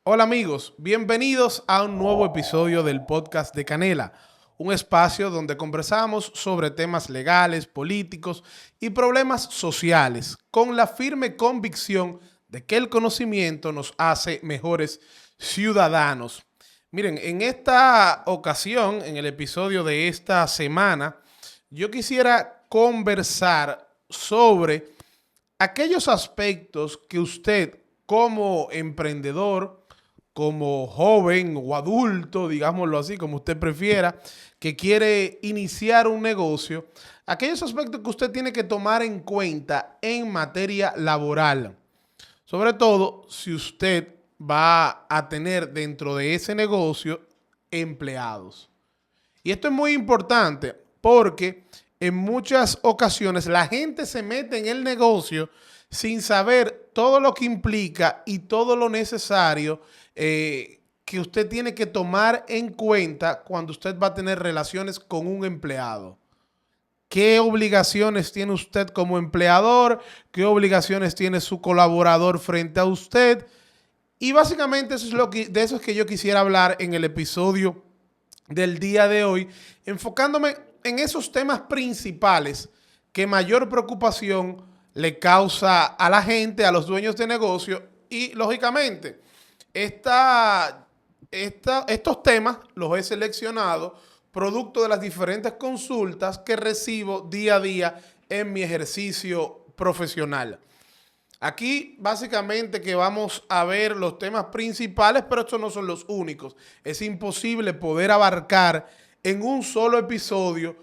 Hola amigos, bienvenidos a un nuevo episodio del podcast de Canela, un espacio donde conversamos sobre temas legales, políticos y problemas sociales, con la firme convicción de que el conocimiento nos hace mejores ciudadanos. Miren, en esta ocasión, en el episodio de esta semana, yo quisiera conversar sobre aquellos aspectos que usted como emprendedor, como joven o adulto, digámoslo así, como usted prefiera, que quiere iniciar un negocio, aquellos aspectos que usted tiene que tomar en cuenta en materia laboral. Sobre todo si usted va a tener dentro de ese negocio empleados. Y esto es muy importante porque en muchas ocasiones la gente se mete en el negocio sin saber todo lo que implica y todo lo necesario que usted tiene que tomar en cuenta cuando usted va a tener relaciones con un empleado. ¿Qué obligaciones tiene usted como empleador? ¿Qué obligaciones tiene su colaborador frente a usted? Y básicamente eso es de eso es que yo quisiera hablar en el episodio del día de hoy, enfocándome en esos temas principales que mayor preocupación le causa a la gente, a los dueños de negocio y, lógicamente, estos temas los he seleccionado producto de las diferentes consultas que recibo día a día en mi ejercicio profesional. Aquí básicamente que vamos a ver los temas principales, pero estos no son los únicos. Es imposible poder abarcar en un solo episodio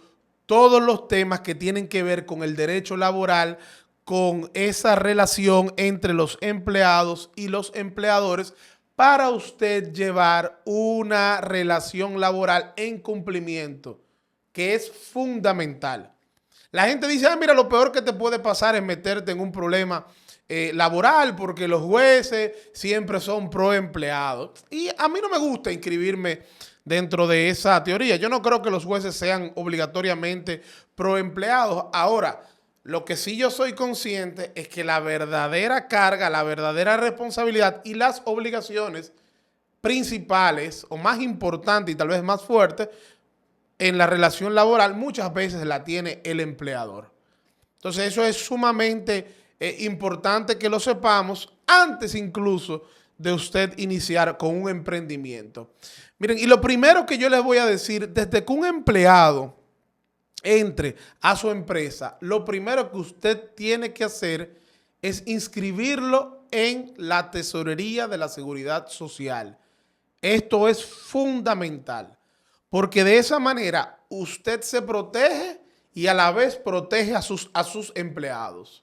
todos los temas que tienen que ver con el derecho laboral, con esa relación entre los empleados y los empleadores para usted llevar una relación laboral en cumplimiento, que es fundamental. La gente dice, mira, lo peor que te puede pasar es meterte en un problema laboral porque los jueces siempre son pro empleados. Y a mí no me gusta inscribirme dentro de esa teoría. Yo no creo que los jueces sean obligatoriamente pro empleados. Ahora, lo que sí yo soy consciente es que la verdadera carga, la verdadera responsabilidad y las obligaciones principales o más importantes y tal vez más fuertes en la relación laboral muchas veces la tiene el empleador. Entonces eso es sumamente importante que lo sepamos antes incluso de usted iniciar con un emprendimiento. Miren, y lo primero que yo les voy a decir, desde que un empleado entre a su empresa, lo primero que usted tiene que hacer es inscribirlo en la tesorería de la Seguridad Social. Esto es fundamental, porque de esa manera usted se protege y a la vez protege a sus empleados.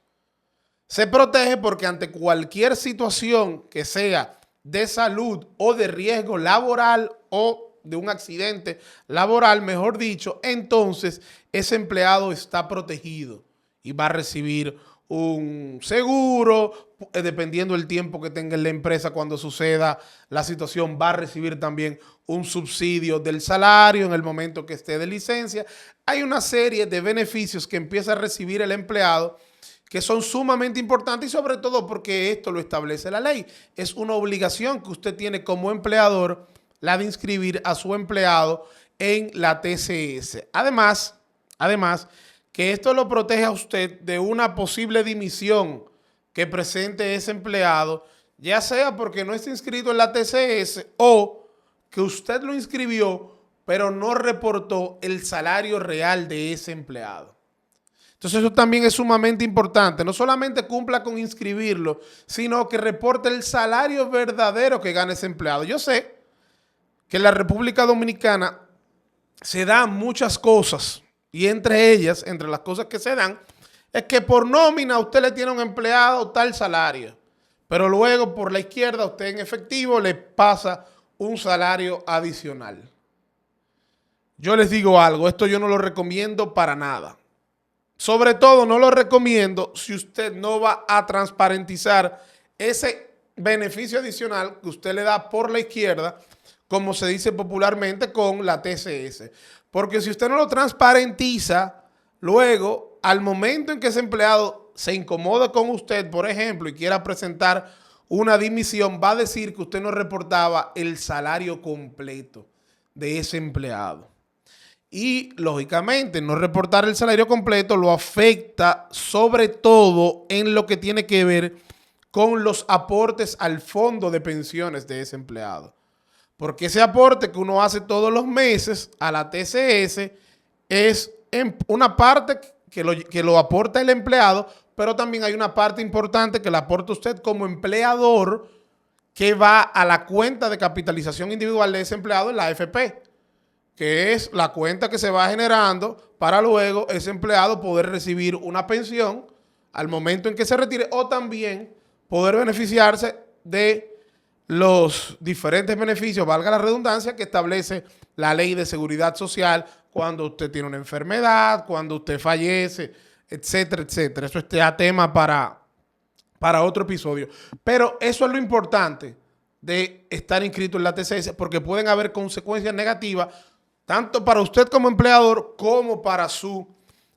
Se protege porque ante cualquier situación que sea de salud o de riesgo laboral o de un accidente laboral, mejor dicho, entonces ese empleado está protegido y va a recibir un seguro, dependiendo del tiempo que tenga en la empresa cuando suceda la situación, va a recibir también un subsidio del salario en el momento que esté de licencia. Hay una serie de beneficios que empieza a recibir el empleado que son sumamente importantes y sobre todo porque esto lo establece la ley. Es una obligación que usted tiene como empleador, la de inscribir a su empleado en la TCS. Además, que esto lo protege a usted de una posible dimisión que presente ese empleado, ya sea porque no está inscrito en la TCS o que usted lo inscribió, pero no reportó el salario real de ese empleado. Entonces eso también es sumamente importante. No solamente cumpla con inscribirlo, sino que reporte el salario verdadero que gana ese empleado. Yo sé que en la República Dominicana se dan muchas cosas y entre ellas, entre las cosas que se dan, es que por nómina usted le tiene a un empleado tal salario, pero luego por la izquierda usted en efectivo le pasa un salario adicional. Yo les digo algo, esto yo no lo recomiendo para nada. Sobre todo no lo recomiendo si usted no va a transparentizar ese beneficio adicional que usted le da por la izquierda, como se dice popularmente, con la TCS. Porque si usted no lo transparentiza, luego, al momento en que ese empleado se incomode con usted, por ejemplo, y quiera presentar una dimisión, va a decir que usted no reportaba el salario completo de ese empleado. Y, lógicamente, no reportar el salario completo lo afecta sobre todo en lo que tiene que ver con los aportes al fondo de pensiones de ese empleado. Porque ese aporte que uno hace todos los meses a la TCS es una parte que lo aporta el empleado, pero también hay una parte importante que la aporta usted como empleador, que va a la cuenta de capitalización individual de ese empleado en la AFP, que es la cuenta que se va generando para luego ese empleado poder recibir una pensión al momento en que se retire, o también poder beneficiarse de los diferentes beneficios, valga la redundancia, que establece la Ley de Seguridad Social cuando usted tiene una enfermedad, cuando usted fallece, etcétera, etcétera. Eso es ya tema para otro episodio. Pero eso es lo importante de estar inscrito en la TCS, porque pueden haber consecuencias negativas tanto para usted como empleador como para su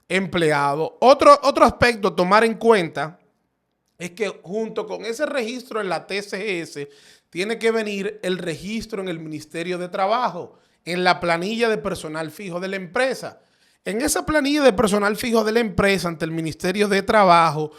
empleado. Otro aspecto a tomar en cuenta es que junto con ese registro en la TCS tiene que venir el registro en el Ministerio de Trabajo, en la planilla de personal fijo de la empresa. En esa planilla de personal fijo de la empresa ante el Ministerio de Trabajo,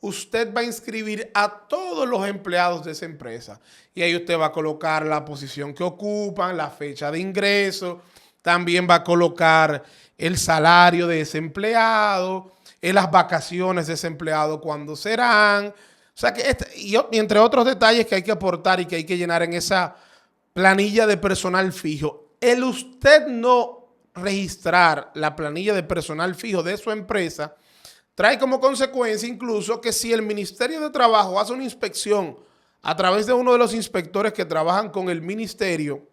usted va a inscribir a todos los empleados de esa empresa. Y ahí usted va a colocar la posición que ocupan, la fecha de ingreso, también va a colocar el salario de ese empleado, las vacaciones de ese empleado, cuándo serán. O sea que y entre otros detalles que hay que aportar y que hay que llenar en esa planilla de personal fijo. El usted no registrar la planilla de personal fijo de su empresa trae como consecuencia incluso que si el Ministerio de Trabajo hace una inspección a través de uno de los inspectores que trabajan con el ministerio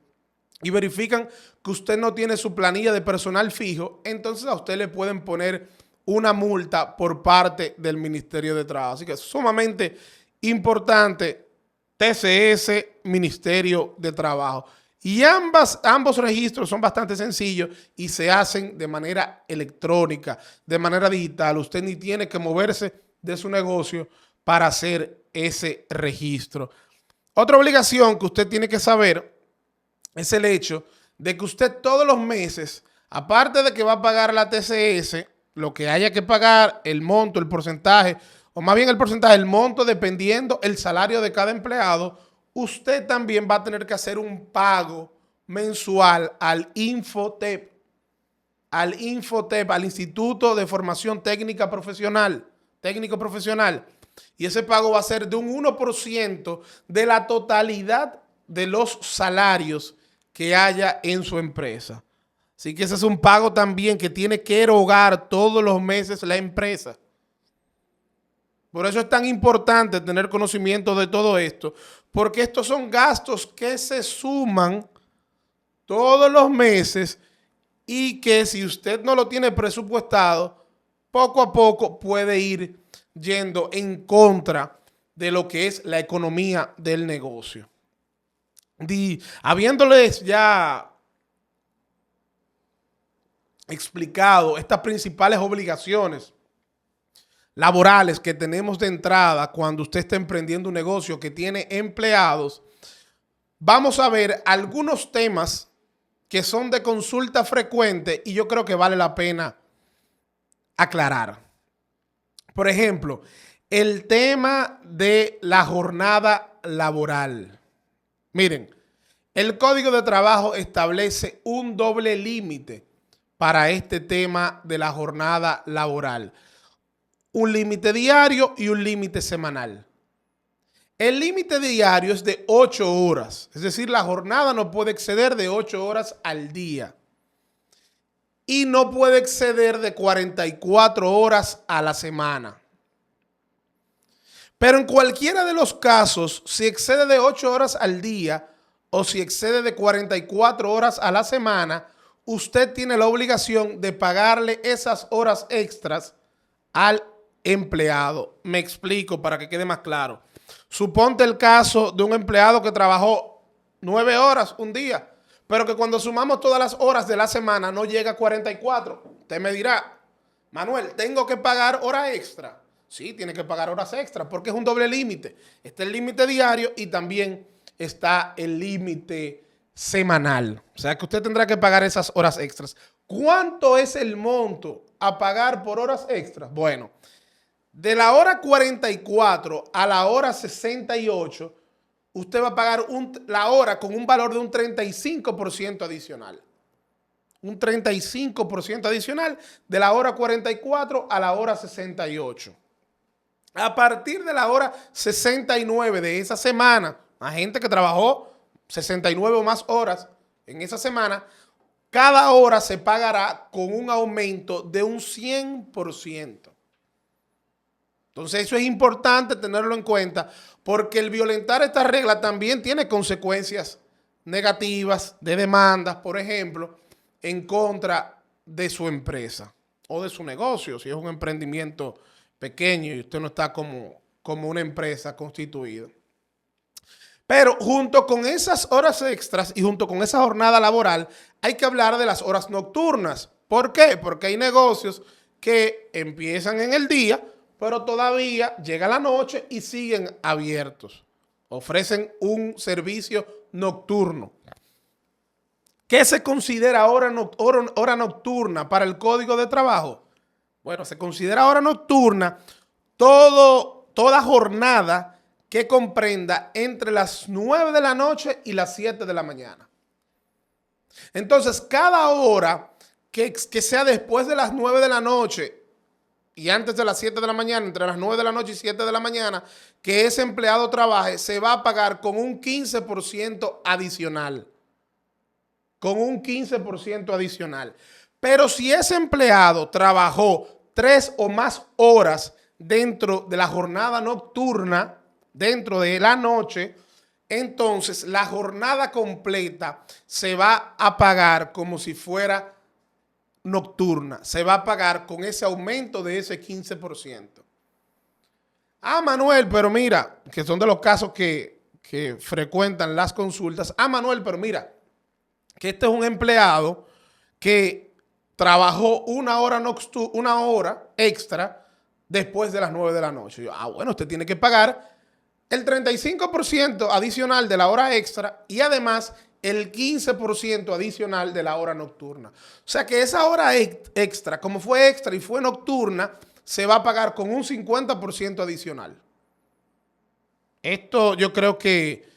y verifican que usted no tiene su planilla de personal fijo, entonces a usted le pueden poner una multa por parte del Ministerio de Trabajo. Así que es sumamente importante TCS, Ministerio de Trabajo. Y ambos registros son bastante sencillos y se hacen de manera electrónica, de manera digital. Usted ni tiene que moverse de su negocio para hacer ese registro. Otra obligación que usted tiene que saber es el hecho de que usted todos los meses, aparte de que va a pagar la TCS, lo que haya que pagar, el monto, el porcentaje, o más bien el porcentaje, el monto dependiendo el salario de cada empleado, usted también va a tener que hacer un pago mensual al Infotep, al Instituto de Formación Técnica Profesional, técnico profesional. Y ese pago va a ser de un 1% de la totalidad de los salarios que haya en su empresa. Así que ese es un pago también que tiene que erogar todos los meses la empresa. Por eso es tan importante tener conocimiento de todo esto, porque estos son gastos que se suman todos los meses y que si usted no lo tiene presupuestado, poco a poco puede ir yendo en contra de lo que es la economía del negocio. Habiéndoles ya explicado estas principales obligaciones laborales que tenemos de entrada cuando usted está emprendiendo un negocio que tiene empleados, vamos a ver algunos temas que son de consulta frecuente y yo creo que vale la pena aclarar. Por ejemplo, el tema de la jornada laboral. Miren, el Código de Trabajo establece un doble límite para este tema de la jornada laboral. Un límite diario y un límite semanal. El límite diario es de 8 horas, es decir, la jornada no puede exceder de 8 horas al día y no puede exceder de 44 horas a la semana. Pero en cualquiera de los casos, si excede de 8 horas al día o si excede de 44 horas a la semana, usted tiene la obligación de pagarle esas horas extras al empleado. Me explico para que quede más claro. Suponte el caso de un empleado que trabajó 9 horas un día, pero que cuando sumamos todas las horas de la semana no llega a 44. Usted me dirá, Manuel, tengo que pagar hora extra. Sí, tiene que pagar horas extras porque es un doble límite. Está el límite diario y también está el límite semanal. O sea que usted tendrá que pagar esas horas extras. ¿Cuánto es el monto a pagar por horas extras? Bueno, de la hora 44 a la hora 68, usted va a pagar la hora con un valor de un 35% adicional. Un 35% adicional de la hora 44 a la hora 68. A partir de la hora 69 de esa semana, la gente que trabajó 69 o más horas en esa semana, cada hora se pagará con un aumento de un 100%. Entonces eso es importante tenerlo en cuenta porque el violentar esta regla también tiene consecuencias negativas de demandas, por ejemplo, en contra de su empresa o de su negocio, si es un emprendimiento pequeño y usted no está como una empresa constituida. Pero junto con esas horas extras y junto con esa jornada laboral, hay que hablar de las horas nocturnas. ¿Por qué? Porque hay negocios que empiezan en el día, pero todavía llega la noche y siguen abiertos. Ofrecen un servicio nocturno. ¿Qué se considera hora nocturna para el Código de Trabajo? Bueno, se considera hora nocturna toda jornada que comprenda entre las 9 de la noche y las 7 de la mañana. Entonces, cada hora que sea después de las 9 de la noche y antes de las 7 de la mañana, entre las 9 de la noche y 7 de la mañana, que ese empleado trabaje, se va a pagar con un 15% adicional. Con un 15% adicional. Pero si ese empleado trabajó 3 o más horas dentro de la jornada nocturna, dentro de la noche, entonces la jornada completa se va a pagar como si fuera nocturna. Se va a pagar con ese aumento de ese 15%. Ah, Manuel, pero mira, que son de los casos que frecuentan las consultas. Ah, Manuel, pero mira, que este es un empleado que trabajó una hora extra después de las 9 de la noche. Yo, bueno, usted tiene que pagar el 35% adicional de la hora extra y además el 15% adicional de la hora nocturna. O sea que esa hora extra, como fue extra y fue nocturna, se va a pagar con un 50% adicional. Esto yo creo que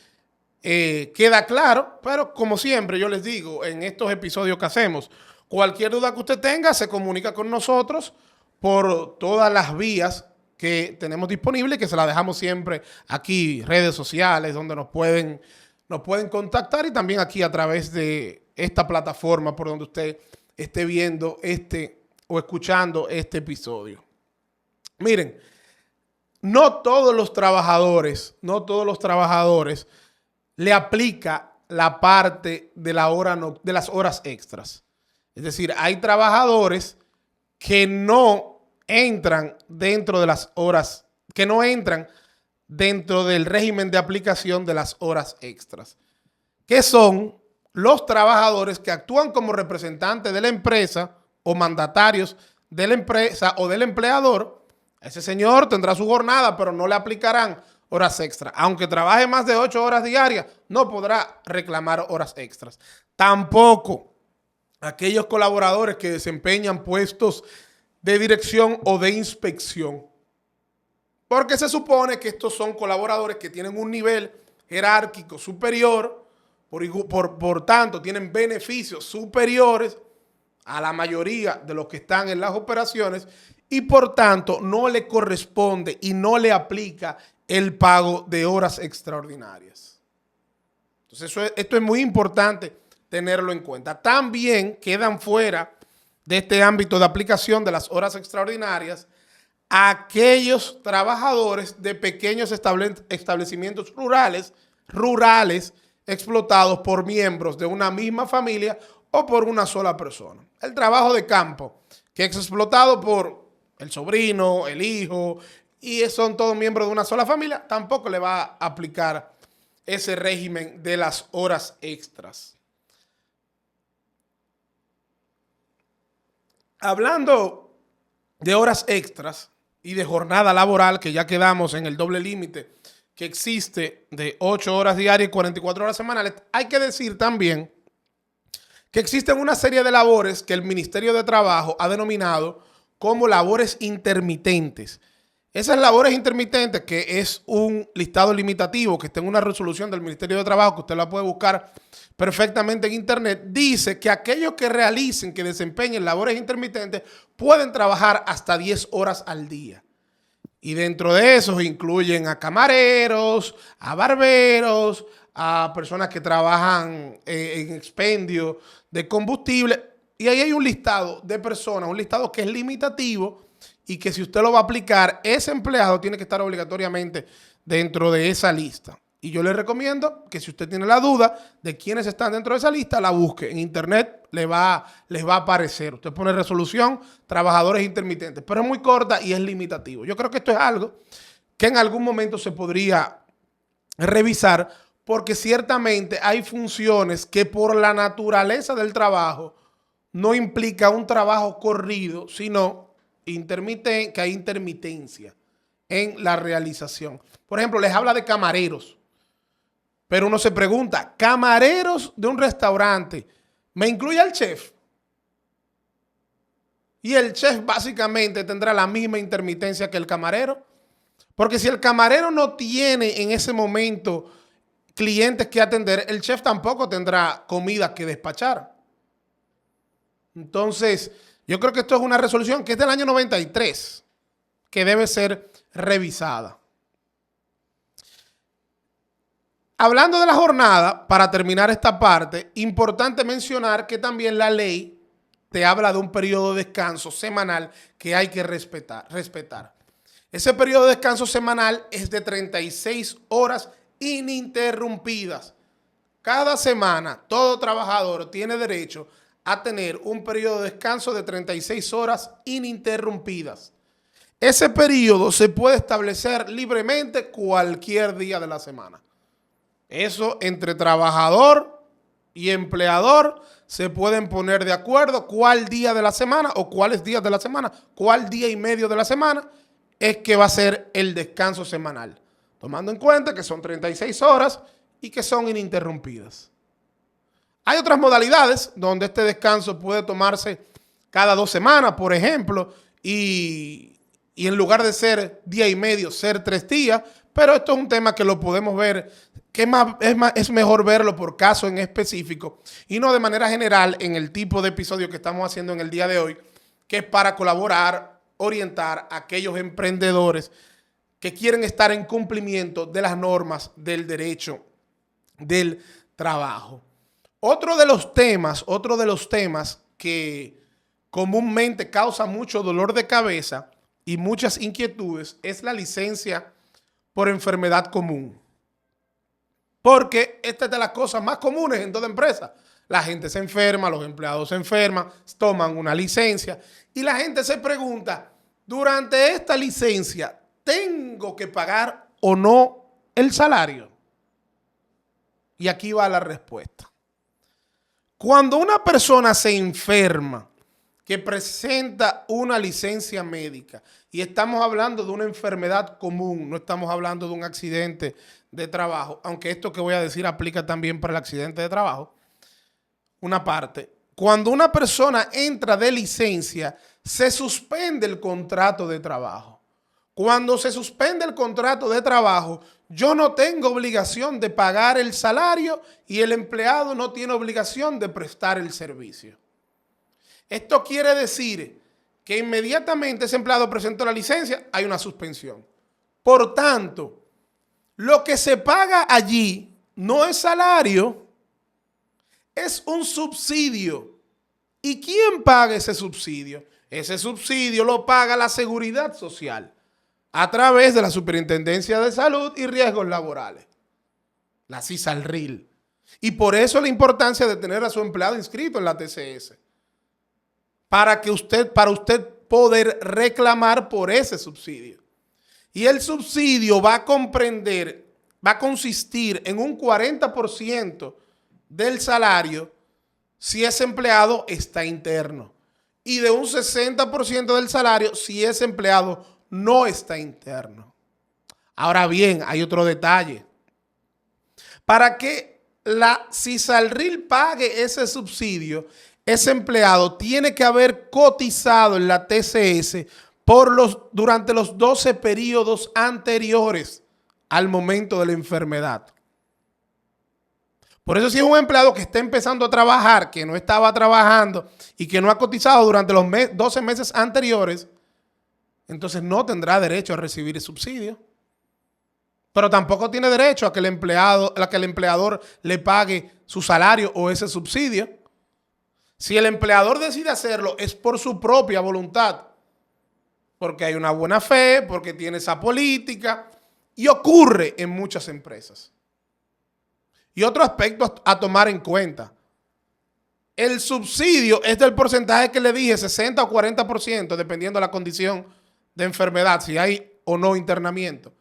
queda claro, pero como siempre yo les digo en estos episodios que hacemos, cualquier duda que usted tenga se comunica con nosotros por todas las vías que tenemos disponibles, que se las dejamos siempre aquí, redes sociales, donde nos pueden contactar y también aquí a través de esta plataforma por donde usted esté viendo o escuchando este episodio. Miren, no todos los trabajadores le aplica la parte de de las horas extras. Es decir, hay trabajadores que no entran dentro de las horas, que no entran dentro del régimen de aplicación de las horas extras, que son los trabajadores que actúan como representantes de la empresa o mandatarios de la empresa o del empleador. Ese señor tendrá su jornada, pero no le aplicarán horas extras. Aunque trabaje más de 8 horas diarias, no podrá reclamar horas extras. Tampoco aquellos colaboradores que desempeñan puestos de dirección o de inspección. Porque se supone que estos son colaboradores que tienen un nivel jerárquico superior, por tanto tienen beneficios superiores a la mayoría de los que están en las operaciones y por tanto no le corresponde y no le aplica el pago de horas extraordinarias. Entonces esto es muy importante tenerlo en cuenta. También quedan fuera de este ámbito de aplicación de las horas extraordinarias aquellos trabajadores de pequeños establecimientos rurales explotados por miembros de una misma familia o por una sola persona. El trabajo de campo, que es explotado por el sobrino, el hijo, y son todos miembros de una sola familia, tampoco le va a aplicar ese régimen de las horas extras. Hablando de horas extras, y de jornada laboral, que ya quedamos en el doble límite que existe de 8 horas diarias y 44 horas semanales, hay que decir también que existen una serie de labores que el Ministerio de Trabajo ha denominado como labores intermitentes. Esas labores intermitentes, que es un listado limitativo que está en una resolución del Ministerio de Trabajo, que usted la puede buscar perfectamente en internet, dice que aquellos que realicen, que desempeñen labores intermitentes, pueden trabajar hasta 10 horas al día. Y dentro de esos incluyen a camareros, a barberos, a personas que trabajan en expendio de combustible. Y ahí hay un listado de personas, un listado que es limitativo y que si usted lo va a aplicar, ese empleado tiene que estar obligatoriamente dentro de esa lista. Y yo le recomiendo que si usted tiene la duda de quiénes están dentro de esa lista, la busque. En internet les va a aparecer. Usted pone resolución, trabajadores intermitentes, pero es muy corta y es limitativo. Yo creo que esto es algo que en algún momento se podría revisar, porque ciertamente hay funciones que por la naturaleza del trabajo no implica un trabajo corrido, sino que hay intermitencia en la realización. Por ejemplo, les habla de camareros. Pero uno se pregunta, camareros de un restaurante, ¿me incluye al chef? Y el chef básicamente tendrá la misma intermitencia que el camarero. Porque si el camarero no tiene en ese momento clientes que atender, el chef tampoco tendrá comida que despachar. Entonces, yo creo que esto es una resolución que es del año 93, que debe ser revisada. Hablando de la jornada, para terminar esta parte, importante mencionar que también la ley te habla de un periodo de descanso semanal que hay que respetar. Ese periodo de descanso semanal es de 36 horas ininterrumpidas. Cada semana, todo trabajador tiene derecho a tener un periodo de descanso de 36 horas ininterrumpidas. Ese periodo se puede establecer libremente cualquier día de la semana. Eso entre trabajador y empleador se pueden poner de acuerdo cuál día de la semana o cuáles días de la semana, cuál día y medio de la semana es que va a ser el descanso semanal, tomando en cuenta que son 36 horas y que son ininterrumpidas. Hay otras modalidades donde este descanso puede tomarse cada 2 semanas, por ejemplo, y en lugar de ser día y medio, ser 3 días, pero esto es un tema que lo podemos ver, que es mejor verlo por caso en específico y no de manera general en el tipo de episodio que estamos haciendo en el día de hoy, que es para colaborar, orientar a aquellos emprendedores que quieren estar en cumplimiento de las normas del derecho del trabajo. Otro de los temas que comúnmente causa mucho dolor de cabeza y muchas inquietudes es la licencia por enfermedad común. Porque esta es de las cosas más comunes en toda empresa. La gente se enferma, los empleados se enferman, toman una licencia y la gente se pregunta, durante esta licencia, ¿tengo que pagar o no el salario? Y aquí va la respuesta. Cuando una persona se enferma, que presenta una licencia médica, y estamos hablando de una enfermedad común, no estamos hablando de un accidente de trabajo, aunque esto que voy a decir aplica también para el accidente de trabajo, una parte. Cuando una persona entra de licencia, se suspende el contrato de trabajo. Cuando se suspende el contrato de trabajo, yo no tengo obligación de pagar el salario y el empleado no tiene obligación de prestar el servicio. Esto quiere decir que inmediatamente ese empleado presentó la licencia, hay una suspensión. Por tanto, lo que se paga allí no es salario, es un subsidio. ¿Y quién paga ese subsidio? Ese subsidio lo paga la Seguridad Social a través de la Superintendencia de Salud y Riesgos Laborales, la CISALRIL. Y por eso la importancia de tener a su empleado inscrito en la TCS. Para usted poder reclamar por ese subsidio. Y el subsidio va a consistir en un 40% del salario si ese empleado está interno y de un 60% del salario si ese empleado no está interno. Ahora bien, hay otro detalle. Para que la CISALRIL pague ese subsidio, ese empleado tiene que haber cotizado en la TCS durante los 12 periodos anteriores al momento de la enfermedad. Por eso, si es un empleado que está empezando a trabajar, que no estaba trabajando y que no ha cotizado durante los 12 meses anteriores, entonces no tendrá derecho a recibir el subsidio. Pero tampoco tiene derecho a que el empleador le pague su salario o ese subsidio. Si el empleador decide hacerlo, es por su propia voluntad, porque hay una buena fe, porque tiene esa política, y ocurre en muchas empresas. Y otro aspecto a tomar en cuenta: el subsidio es del porcentaje que le dije, 60 o 40%, dependiendo de la condición de enfermedad, si hay o no internamiento.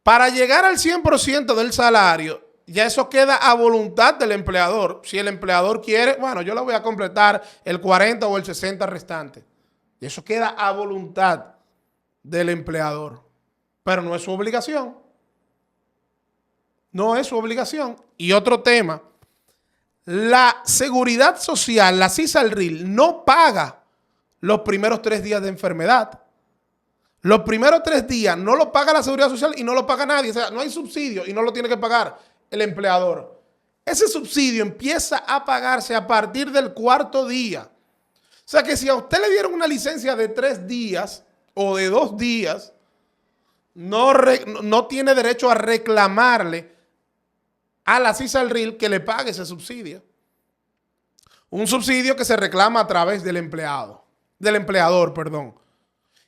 Para llegar al 100% del salario, ya eso queda a voluntad del empleador. Si el empleador quiere, bueno, yo le voy a completar el 40 o el 60 restante. Y eso queda a voluntad del empleador. Pero no es su obligación. No es su obligación. Y otro tema: la Seguridad Social, la CISALRIL, no paga los primeros 3 días de enfermedad. Los primeros 3 días no lo paga la Seguridad Social y no lo paga nadie. O sea, no hay subsidio y no lo tiene que pagar el empleador. Ese subsidio empieza a pagarse a partir del 4.º día. O sea que si a usted le dieron una licencia de 3 días o de 2 días, no tiene derecho a reclamarle a la CISALRIL que le pague ese subsidio. Un subsidio que se reclama a través del empleador, perdón.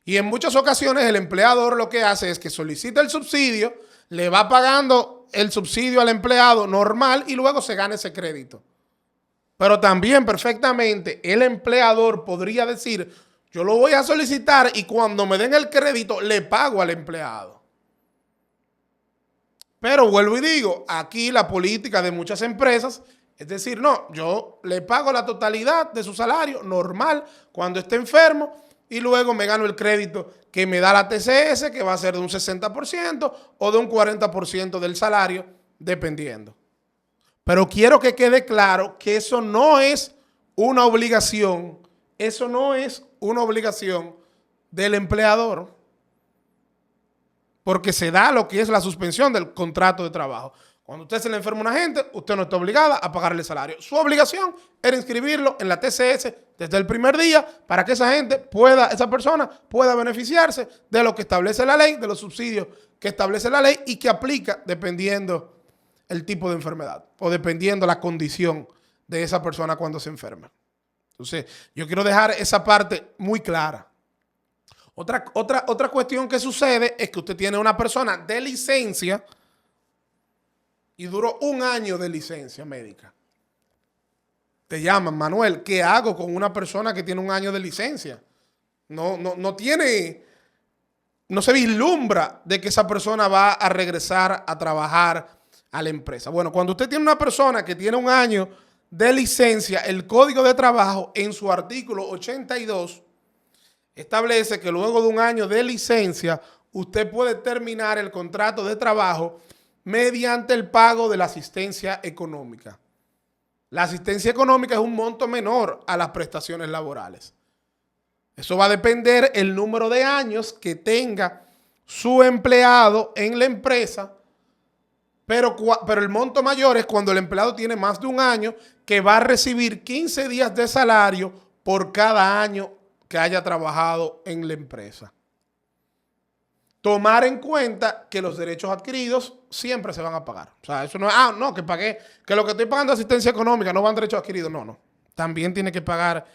Y en muchas ocasiones el empleador lo que hace es que solicita el subsidio, le va pagando el subsidio al empleado normal y luego se gana ese crédito. Pero también perfectamente el empleador podría decir: yo lo voy a solicitar y cuando me den el crédito le pago al empleado. Pero vuelvo y digo, aquí la política de muchas empresas es decir, no, yo le pago la totalidad de su salario normal cuando esté enfermo y luego me gano el crédito que me da la TCS, que va a ser de un 60% o de un 40% del salario, dependiendo. Pero quiero que quede claro que eso no es una obligación. Eso no es una obligación del empleador, porque se da lo que es la suspensión del contrato de trabajo. Cuando usted se le enferma a una gente, usted no está obligada a pagarle el salario. Su obligación era inscribirlo en la TCS desde el primer día para que esa persona pueda beneficiarse de lo que establece la ley, de los subsidios que establece la ley y que aplica dependiendo el tipo de enfermedad o dependiendo la condición de esa persona cuando se enferma. Entonces, yo quiero dejar esa parte muy clara. Otra cuestión que sucede es que usted tiene una persona de licencia y duró 1 año de licencia médica. Te llaman: Manuel, ¿qué hago con una persona que tiene 1 año de licencia? No se vislumbra de que esa persona va a regresar a trabajar a la empresa. Bueno, cuando usted tiene una persona que tiene 1 año de licencia, el Código de Trabajo en su artículo 82 establece que luego de 1 año de licencia usted puede terminar el contrato de trabajo mediante el pago de la asistencia económica. La asistencia económica es un monto menor a las prestaciones laborales. Eso va a depender el número de años que tenga su empleado en la empresa, pero el monto mayor es cuando el empleado tiene más de 1 año, que va a recibir 15 días de salario por cada año que haya trabajado en la empresa. Tomar en cuenta que los derechos adquiridos siempre se van a pagar. O sea, eso no es, que pagué, que lo que estoy pagando es asistencia económica, no van derechos adquiridos. No. También tiene que pagar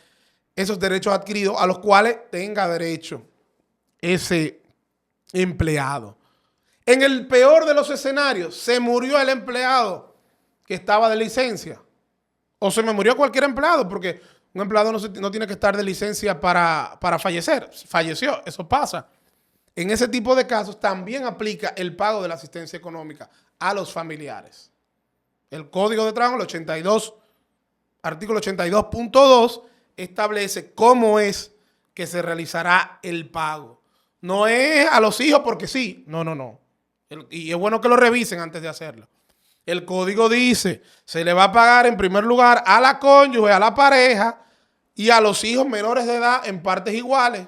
esos derechos adquiridos a los cuales tenga derecho ese empleado. En el peor de los escenarios, se murió el empleado que estaba de licencia. O se me murió cualquier empleado, porque un empleado no tiene que estar de licencia para fallecer. Falleció, eso pasa. En ese tipo de casos también aplica el pago de la asistencia económica a los familiares. El Código de Trabajo, artículo 82.2, establece cómo es que se realizará el pago. No es a los hijos porque sí. No, no, no. Y es bueno que lo revisen antes de hacerlo. El código dice, se le va a pagar en primer lugar a la cónyuge, a la pareja y a los hijos menores de edad en partes iguales.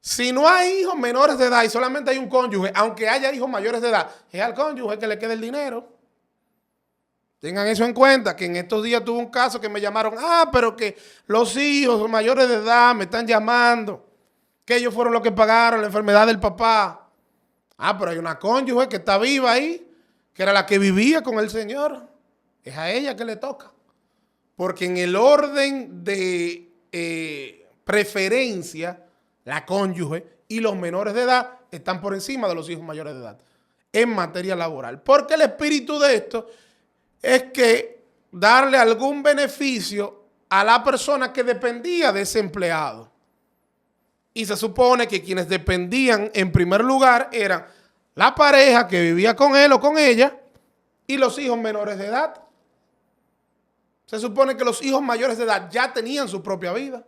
Si no hay hijos menores de edad y solamente hay un cónyuge, aunque haya hijos mayores de edad, es al cónyuge que le quede el dinero. Tengan eso en cuenta, que en estos días tuve un caso que me llamaron, pero que los hijos mayores de edad me están llamando, que ellos fueron los que pagaron la enfermedad del papá. Pero hay una cónyuge que está viva ahí, que era la que vivía con el señor. Es a ella que le toca. Porque en el orden de preferencia, la cónyuge y los menores de edad están por encima de los hijos mayores de edad en materia laboral. Porque el espíritu de esto es que darle algún beneficio a la persona que dependía de ese empleado. Y se supone que quienes dependían en primer lugar eran la pareja que vivía con él o con ella y los hijos menores de edad. Se supone que los hijos mayores de edad ya tenían su propia vida.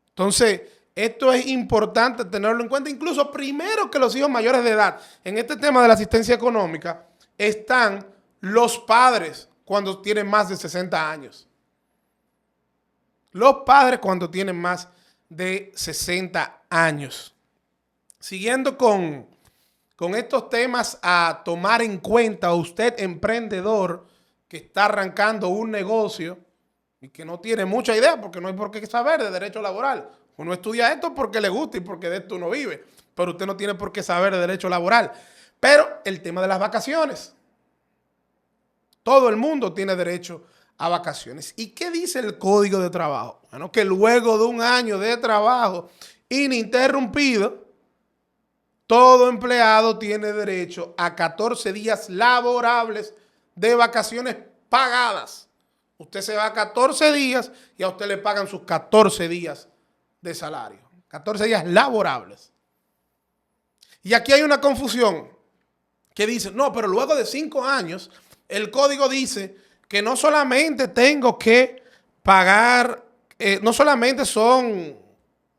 Entonces, esto es importante tenerlo en cuenta. Incluso primero que los hijos mayores de edad, en este tema de la asistencia económica, están los padres cuando tienen más de 60 años. Los padres cuando tienen más de 60 años. Siguiendo con estos temas a tomar en cuenta, usted emprendedor que está arrancando un negocio y que no tiene mucha idea, porque no hay por qué saber de derecho laboral. Uno estudia esto porque le gusta y porque de esto uno vive, pero usted no tiene por qué saber de derecho laboral. Pero el tema de las vacaciones. Todo el mundo tiene derecho a vacaciones. ¿Y qué dice el Código de Trabajo? Bueno, que luego de un año de trabajo ininterrumpido, todo empleado tiene derecho a 14 días laborables de vacaciones pagadas. Usted se va a 14 días y a usted le pagan sus 14 días de salario. 14 días laborables. Y aquí hay una confusión que dice, no, pero luego de 5 años, el código dice que no solamente tengo que pagar, no solamente son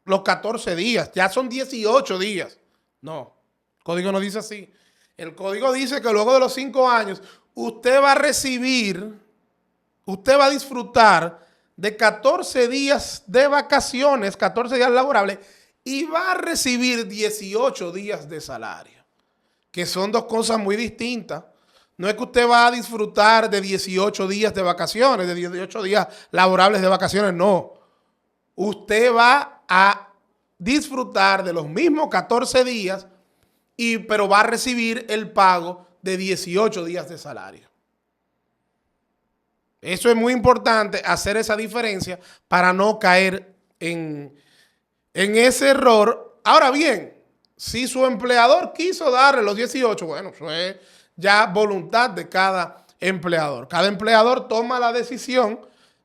los 14 días, ya son 18 días. No, el código no dice así. El código dice que luego de los 5 años, usted va a recibir, usted va a disfrutar de 14 días de vacaciones, 14 días laborables, y va a recibir 18 días de salario, que son dos cosas muy distintas. No es que usted va a disfrutar de 18 días de vacaciones, de 18 días laborables de vacaciones, no. Usted va a disfrutar de los mismos 14 días, pero va a recibir el pago de 18 días de salario. Eso es muy importante, hacer esa diferencia para no caer en ese error. Ahora bien, si su empleador quiso darle los 18, bueno, eso es ya voluntad de cada empleador. Cada empleador toma la decisión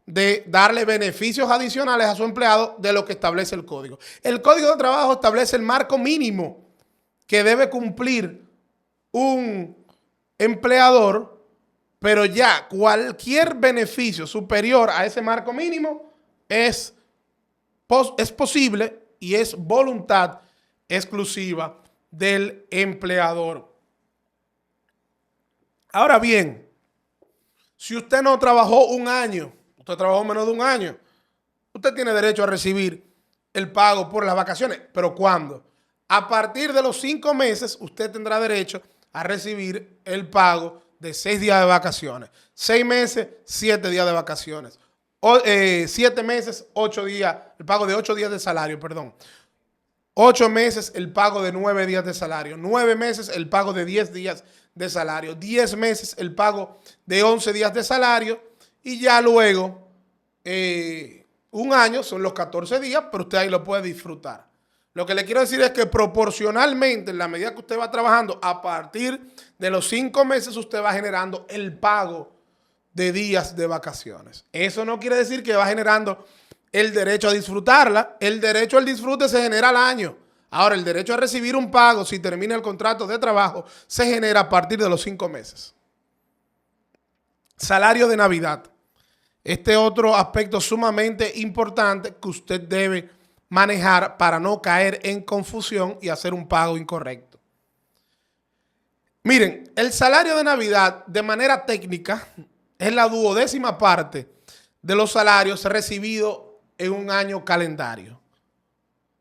de darle beneficios adicionales a su empleado de lo que establece el código. El Código de Trabajo establece el marco mínimo que debe cumplir un empleador, pero ya cualquier beneficio superior a ese marco mínimo es posible y es voluntad exclusiva del empleador. Ahora bien, si usted no trabajó un año, usted trabajó menos de un año, usted tiene derecho a recibir el pago por las vacaciones. ¿Pero cuándo? A partir de los 5 meses, usted tendrá derecho a recibir el pago de 6 días de vacaciones. 6 meses, 7 días de vacaciones. 7 meses, 8 días, el pago de 8 días de salario, perdón. 8 meses, el pago de 9 días de salario. 9 meses, el pago de 10 días de salario. 10 meses, el pago de 11 días de salario. Y ya luego, un año son los 14 días, pero usted ahí lo puede disfrutar. Lo que le quiero decir es que proporcionalmente, en la medida que usted va trabajando, a partir de los 5 meses, usted va generando el pago de días de vacaciones. Eso no quiere decir que va generando el derecho a disfrutarla. El derecho al disfrute se genera al año. Ahora, el derecho a recibir un pago si termina el contrato de trabajo se genera a partir de los 5 meses. Salario de Navidad. Este otro aspecto sumamente importante que usted debe manejar para no caer en confusión y hacer un pago incorrecto. Miren, el salario de Navidad de manera técnica es la 12ª parte de los salarios recibidos en un año calendario.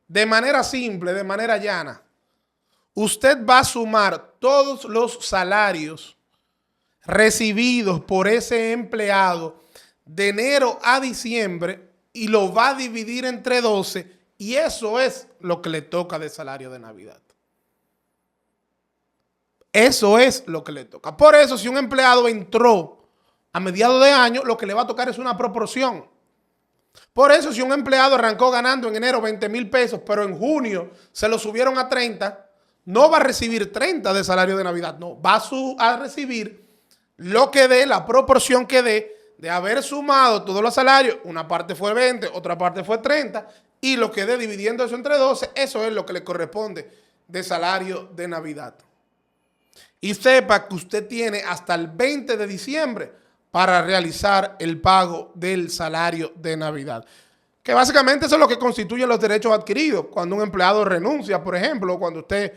De manera simple, de manera llana, usted va a sumar todos los salarios recibidos por ese empleado de enero a diciembre y lo va a dividir entre 12 y eso es lo que le toca de salario de Navidad. Eso es lo que le toca. Por eso, si un empleado entró a mediados de año, lo que le va a tocar es una proporción. Por eso, si un empleado arrancó ganando en enero 20,000 pesos, pero en junio se lo subieron a 30, no va a recibir 30 de salario de Navidad. No, va a recibir lo que dé, la proporción que dé de haber sumado todos los salarios. Una parte fue 20, otra parte fue 30, y lo que dé dividiendo eso entre 12, eso es lo que le corresponde de salario de Navidad. Y sepa que usted tiene hasta el 20 de diciembre para realizar el pago del salario de Navidad. Que básicamente eso es lo que constituye los derechos adquiridos. Cuando un empleado renuncia, por ejemplo, o cuando usted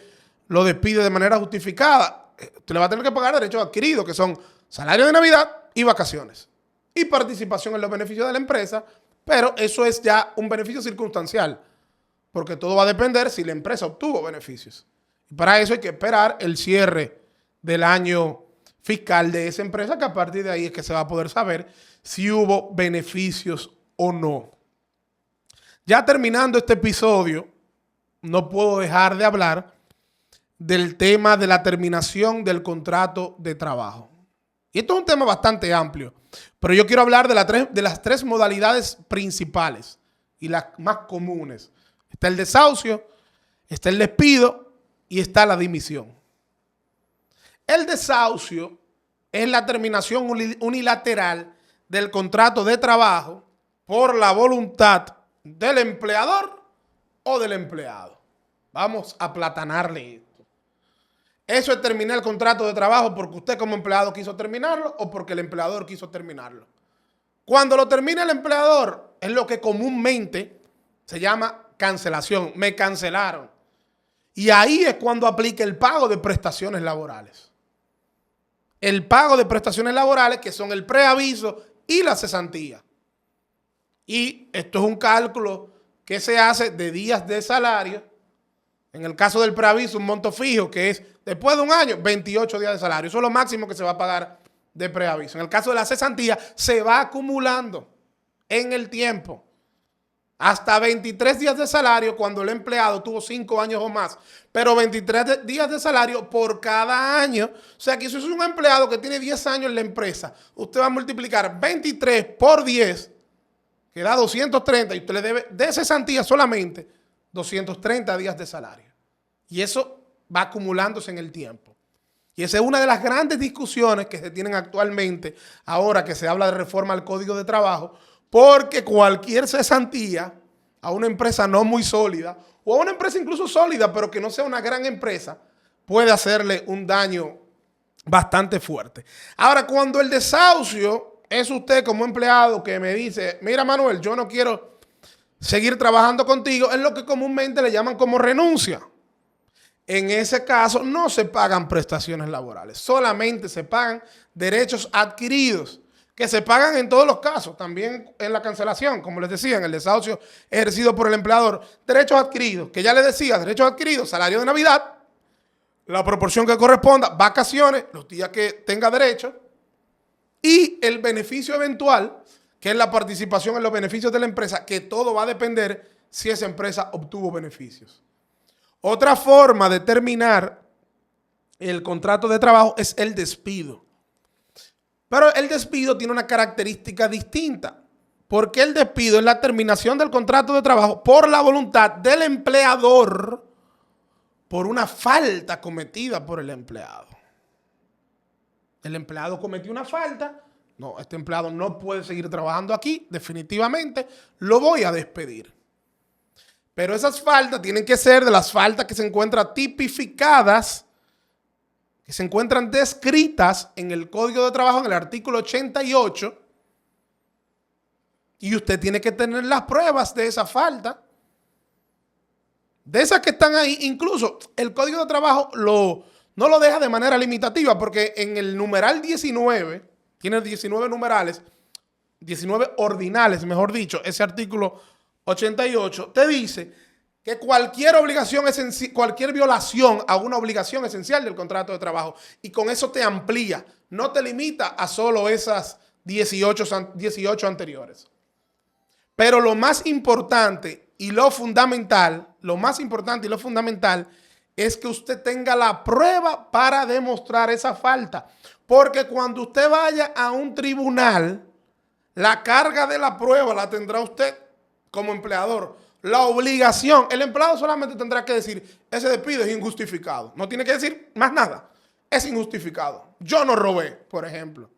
lo despide de manera justificada, usted le va a tener que pagar derechos adquiridos, que son salario de Navidad y vacaciones. Y participación en los beneficios de la empresa, pero eso es ya un beneficio circunstancial, porque todo va a depender si la empresa obtuvo beneficios. Y para eso hay que esperar el cierre del año fiscal de esa empresa, que a partir de ahí es que se va a poder saber si hubo beneficios o no. Ya terminando este episodio, no puedo dejar de hablar del tema de la terminación del contrato de trabajo. Y esto es un tema bastante amplio, pero yo quiero hablar de las tres modalidades principales y las más comunes. Está el desahucio, está el despido y está la dimisión. El desahucio es la terminación unilateral del contrato de trabajo por la voluntad del empleador o del empleado. Vamos a aplatanarle esto. Eso es terminar el contrato de trabajo porque usted como empleado quiso terminarlo o porque el empleador quiso terminarlo. Cuando lo termina el empleador es lo que comúnmente se llama cancelación. Me cancelaron. Y ahí es cuando aplica el pago de prestaciones laborales. El pago de prestaciones laborales, que son el preaviso y la cesantía. Y esto es un cálculo que se hace de días de salario. En el caso del preaviso, un monto fijo, que es después de un año, 28 días de salario. Eso es lo máximo que se va a pagar de preaviso. En el caso de la cesantía, se va acumulando en el tiempo. Hasta 23 días de salario cuando el empleado tuvo 5 años o más. Pero 23 días de salario por cada año. O sea que si es un empleado que tiene 10 años en la empresa, usted va a multiplicar 23 por 10, que da 230, y usted le debe de cesantía solamente 230 días de salario. Y eso va acumulándose en el tiempo. Y esa es una de las grandes discusiones que se tienen actualmente, ahora que se habla de reforma al Código de Trabajo, porque cualquier cesantía a una empresa no muy sólida, o a una empresa incluso sólida, pero que no sea una gran empresa, puede hacerle un daño bastante fuerte. Ahora, cuando el desahucio es usted como empleado que me dice, mira Manuel, yo no quiero seguir trabajando contigo, es lo que comúnmente le llaman como renuncia. En ese caso no se pagan prestaciones laborales, solamente se pagan derechos adquiridos, que se pagan en todos los casos, también en la cancelación, como les decía, en el desahucio ejercido por el empleador. Derechos adquiridos, que ya les decía, derechos adquiridos, salario de Navidad, la proporción que corresponda, vacaciones, los días que tenga derecho, y el beneficio eventual, que es la participación en los beneficios de la empresa, que todo va a depender si esa empresa obtuvo beneficios. Otra forma de terminar el contrato de trabajo es el despido. Pero el despido tiene una característica distinta, porque el despido es la terminación del contrato de trabajo por la voluntad del empleador por una falta cometida por el empleado. El empleado cometió una falta, no, este empleado no puede seguir trabajando aquí, definitivamente lo voy a despedir. Pero esas faltas tienen que ser de las faltas que se encuentran tipificadas, que se encuentran descritas en el Código de Trabajo, en el artículo 88, y usted tiene que tener las pruebas de esa falta. De esas que están ahí, incluso el Código de Trabajo no lo deja de manera limitativa, porque en el numeral 19, tiene 19 numerales, 19 ordinales, mejor dicho, ese artículo 88, te dice que cualquier obligación, cualquier violación a una obligación esencial del contrato de trabajo, y con eso te amplía, no te limita a solo esas 18 anteriores. Pero lo más importante y lo fundamental, es que usted tenga la prueba para demostrar esa falta. Porque cuando usted vaya a un tribunal, la carga de la prueba la tendrá usted como empleador. La obligación, el empleado solamente tendrá que decir, ese despido es injustificado. No tiene que decir más nada. Es injustificado. Yo no robé, por ejemplo.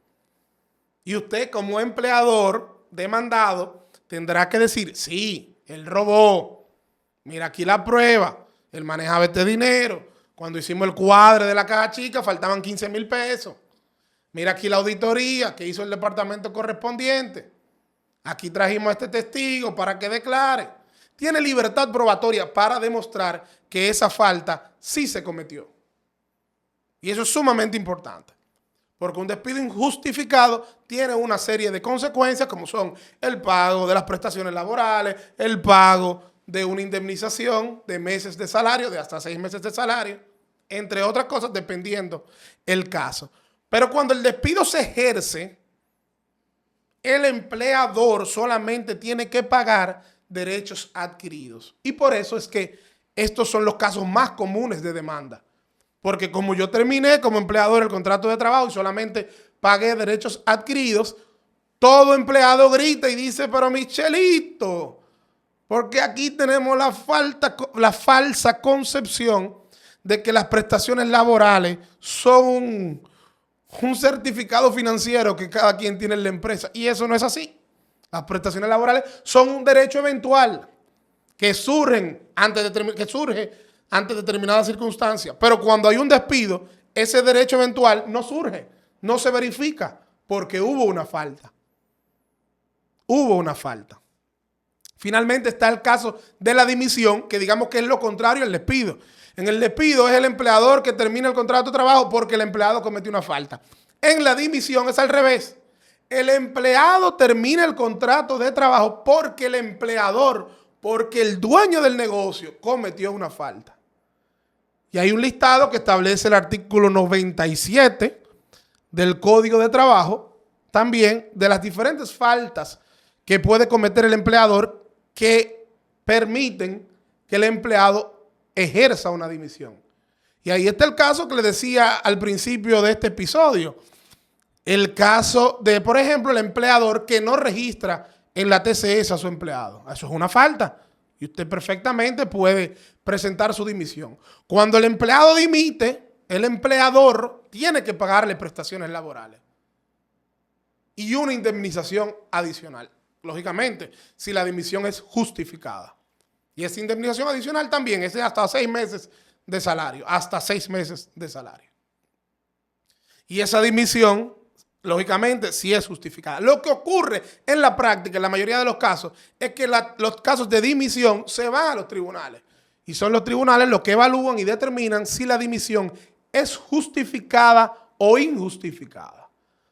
Y usted como empleador demandado tendrá que decir, sí, él robó. Mira aquí la prueba. Él manejaba este dinero. Cuando hicimos el cuadre de la caja chica faltaban 15,000 pesos. Mira aquí la auditoría que hizo el departamento correspondiente. Aquí trajimos a este testigo para que declare. Tiene libertad probatoria para demostrar que esa falta sí se cometió. Y eso es sumamente importante. Porque un despido injustificado tiene una serie de consecuencias como son el pago de las prestaciones laborales, el pago de una indemnización de meses de salario, de hasta 6 meses de salario, entre otras cosas, dependiendo el caso. Pero cuando el despido se ejerce, el empleador solamente tiene que pagar derechos adquiridos. Y por eso es que estos son los casos más comunes de demanda. Porque como yo terminé como empleador el contrato de trabajo y solamente pagué derechos adquiridos, todo empleado grita y dice, pero Michelito, porque aquí tenemos la falsa concepción de que las prestaciones laborales son un certificado financiero que cada quien tiene en la empresa. Y eso no es así. Las prestaciones laborales son un derecho eventual que surge ante determinadas circunstancias. Pero cuando hay un despido, ese derecho eventual no surge, no se verifica, porque hubo una falta. Hubo una falta. Finalmente está el caso de la dimisión, que digamos que es lo contrario al despido. En el despido es el empleador que termina el contrato de trabajo porque el empleado cometió una falta. En la dimisión es al revés. El empleado termina el contrato de trabajo porque el empleador, porque el dueño del negocio cometió una falta. Y hay un listado que establece el artículo 97 del Código de Trabajo, también de las diferentes faltas que puede cometer el empleador que permiten que el empleado ejerza una dimisión. Y ahí está el caso que le decía al principio de este episodio. El caso de, por ejemplo, el empleador que no registra en la TCS a su empleado. Eso es una falta. Y usted perfectamente puede presentar su dimisión. Cuando el empleado dimite, el empleador tiene que pagarle prestaciones laborales y una indemnización adicional. Lógicamente, si la dimisión es justificada. Y esa indemnización adicional también es hasta 6 meses de salario. Hasta 6 meses de salario. Y esa dimisión, lógicamente, sí es justificada. Lo que ocurre en la práctica, en la mayoría de los casos, es que los casos de dimisión se van a los tribunales. Y son los tribunales los que evalúan y determinan si la dimisión es justificada o injustificada.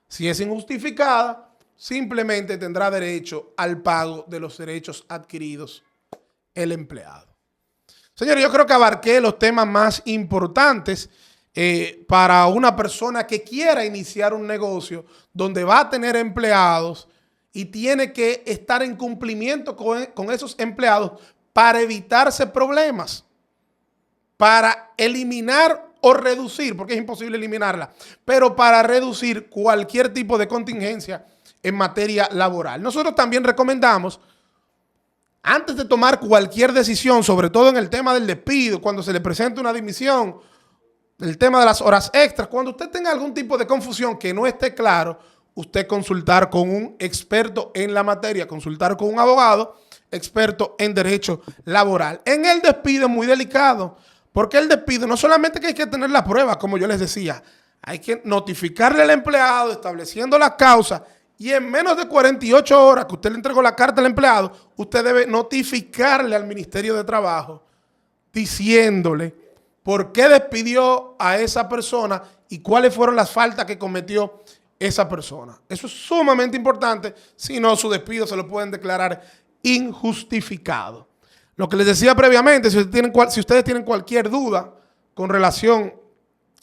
Si es injustificada, simplemente tendrá derecho al pago de los derechos adquiridos el empleado. Señores, yo creo que abarqué los temas más importantes para una persona que quiera iniciar un negocio donde va a tener empleados y tiene que estar en cumplimiento con esos empleados para evitarse problemas, para eliminar o reducir, porque es imposible eliminarla, pero para reducir cualquier tipo de contingencia en materia laboral. Nosotros también recomendamos, antes de tomar cualquier decisión, sobre todo en el tema del despido, cuando se le presenta una dimisión, el tema de las horas extras, cuando usted tenga algún tipo de confusión que no esté claro, usted consultar con un experto en la materia, consultar con un abogado experto en derecho laboral. En el despido es muy delicado, porque el despido no solamente que hay que tener la prueba, como yo les decía, hay que notificarle al empleado estableciendo la causa y en menos de 48 horas que usted le entregó la carta al empleado, usted debe notificarle al Ministerio de Trabajo diciéndole por qué despidió a esa persona y cuáles fueron las faltas que cometió esa persona. Eso es sumamente importante, si no, su despido se lo pueden declarar injustificado. Lo que les decía previamente, si ustedes tienen cualquier duda con relación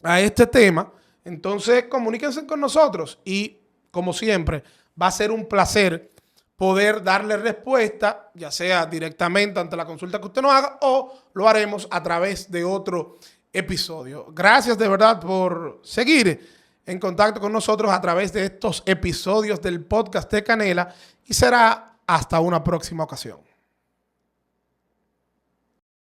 a este tema, entonces comuníquense con nosotros y, como siempre, va a ser un placer poder darle respuesta, ya sea directamente ante la consulta que usted nos haga o lo haremos a través de otro episodio. Gracias de verdad por seguir en contacto con nosotros a través de estos episodios del podcast de Canela y será hasta una próxima ocasión.